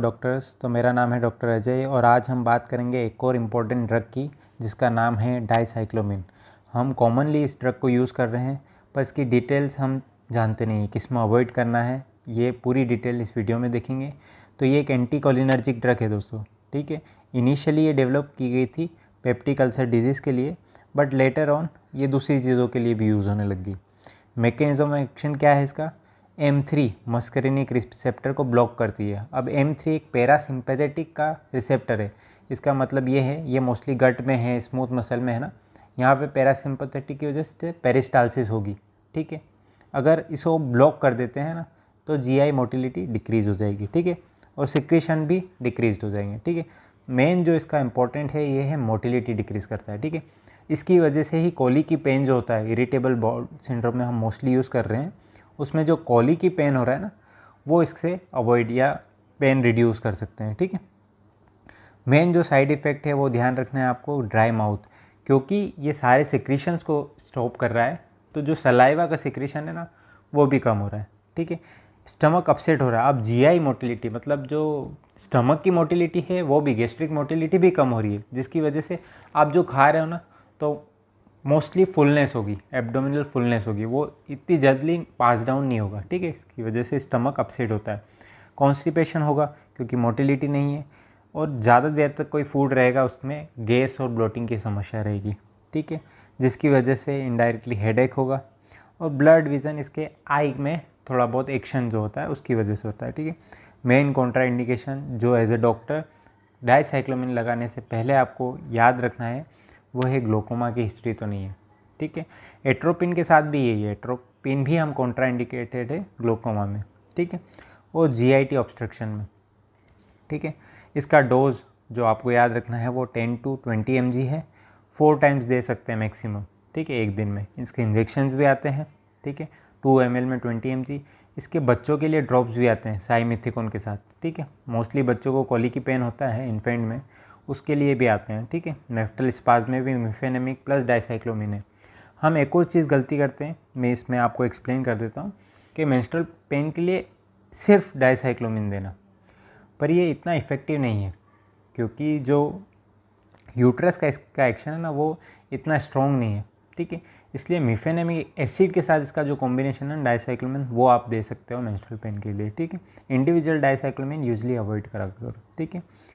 Doctors. तो मेरा नाम है डॉक्टर अजय और आज हम बात करेंगे एक और इम्पॉर्टेंट ड्रग की जिसका नाम है डाइसाइक्लोमिन। हम कॉमनली इस ड्रग को यूज़ कर रहे हैं पर इसकी डिटेल्स हम जानते नहीं, किस में अवॉइड करना है, ये पूरी डिटेल इस वीडियो में देखेंगे। तो ये एक एंटीकोलिनर्जिक ड्रग है दोस्तों, ठीक है। इनिशियली ये डेवलप की गई थी पेप्टिक अल्सर डिजीज़ के लिए, बट लेटर ऑन ये दूसरी चीज़ों के लिए भी यूज़ होने लगी। मैकेनिज्म ऑफ एक्शन क्या है इसका? M3 मस्करिनिक रिसेप्टर को ब्लॉक करती है। अब M3 एक पैरासिम्पैथेटिक का रिसेप्टर है। इसका मतलब ये है, ये मोस्टली गट में है, स्मूथ मसल में है ना, यहाँ पे पैरासिम्पैथेटिक की वजह से पेरिस्टालसिस होगी, ठीक है। अगर इसको ब्लॉक कर देते हैं ना तो GI मोटिलिटी डिक्रीज़ हो जाएगी, ठीक है, और सिक्रीशन भी डिक्रीज हो जाएंगे, ठीक है। मेन जो इसका इंपॉर्टेंट है ये है मोटिलिटी डिक्रीज़ करता है, ठीक है। इसकी वजह से ही कॉली की पेन जो होता है, इरिटेबल बाउल सिंड्रोम में हम मोस्टली यूज़ कर रहे हैं, उसमें जो कॉली की पेन हो रहा है ना वो इससे अवॉइड या पेन रिड्यूस कर सकते हैं, ठीक है। मेन जो साइड इफ़ेक्ट है वो ध्यान रखना है आपको, ड्राई माउथ, क्योंकि ये सारे सिक्रीशंस को स्टॉप कर रहा है, तो जो सलाइवा का सिक्रीशन है ना वो भी कम हो रहा है, ठीक है। स्टमक अपसेट हो रहा है। अब GI मोटिलिटी मतलब जो स्टमक की मोटिलिटी है वो भी, गैस्ट्रिक मोटिलिटी भी कम हो रही है, जिसकी वजह से आप जो खा रहे हो ना तो मोस्टली फुलनेस होगी, एब्डोमिनल फुलनेस होगी, वो इतनी जल्दी पास डाउन नहीं होगा, ठीक है। इसकी वजह से स्टमक अपसेट होता है। कॉन्स्टिपेशन होगा क्योंकि मोटिलिटी नहीं है, और ज़्यादा देर तक कोई फूड रहेगा उसमें गैस और ब्लोटिंग की समस्या रहेगी, ठीक है, जिसकी वजह से इनडायरेक्टली हेडेक होगा। और ब्लड विज़न इसके आई में थोड़ा बहुत एक्शन जो होता है उसकी वजह से होता है, ठीक है। मेन कॉन्ट्रा इंडिकेशन जो एज ए डॉक्टर डाइसाइक्लोमिन लगाने से पहले आपको याद रखना है वो है ग्लोकोमा की हिस्ट्री तो नहीं है, ठीक है। एट्रोपिन के साथ भी यही है, एट्रोपिन भी हम कॉन्ट्रा इंडिकेटेड है ग्लोकोमा में, ठीक है, और GIT ऑब्स्ट्रक्शन में, ठीक है। इसका डोज जो आपको याद रखना है वो 10 to 20 mg है, 4 टाइम्स दे सकते हैं मैक्सिमम, ठीक है, एक दिन में। इसके इंजेक्शन भी आते हैं, ठीक है, 2 ml में 20 mg। इसके बच्चों के लिए ड्रॉप्स भी आते हैं साइमिथिकोन के साथ, ठीक है। मोस्टली बच्चों को कॉली की पेन होता है इन्फेंट में, उसके लिए भी आते हैं, ठीक है। नेफ्टल स्पाज में भी मिफेनेमिक प्लस डाइसाइक्लोमिन है। हम एक और चीज़ गलती करते हैं, मैं इसमें आपको एक्सप्लेन कर देता हूँ कि मेंस्ट्रुअल पेन के लिए सिर्फ डाइसाइक्लोमिन देना, पर ये इतना इफ़ेक्टिव नहीं है क्योंकि जो यूट्रस का इसका एक्शन है ना वो इतना स्ट्रॉन्ग नहीं है, ठीक है। इसलिए मिफेनेमिक एसिड के साथ इसका जो कॉम्बिनेशन है डाइसाइक्लोमिन वो आप दे सकते हो मेंस्ट्रुअल पेन के लिए, ठीक है। इंडिविजुअल डाइसाइक्लोमिन यूजली अवॉइड करा करो, ठीक है।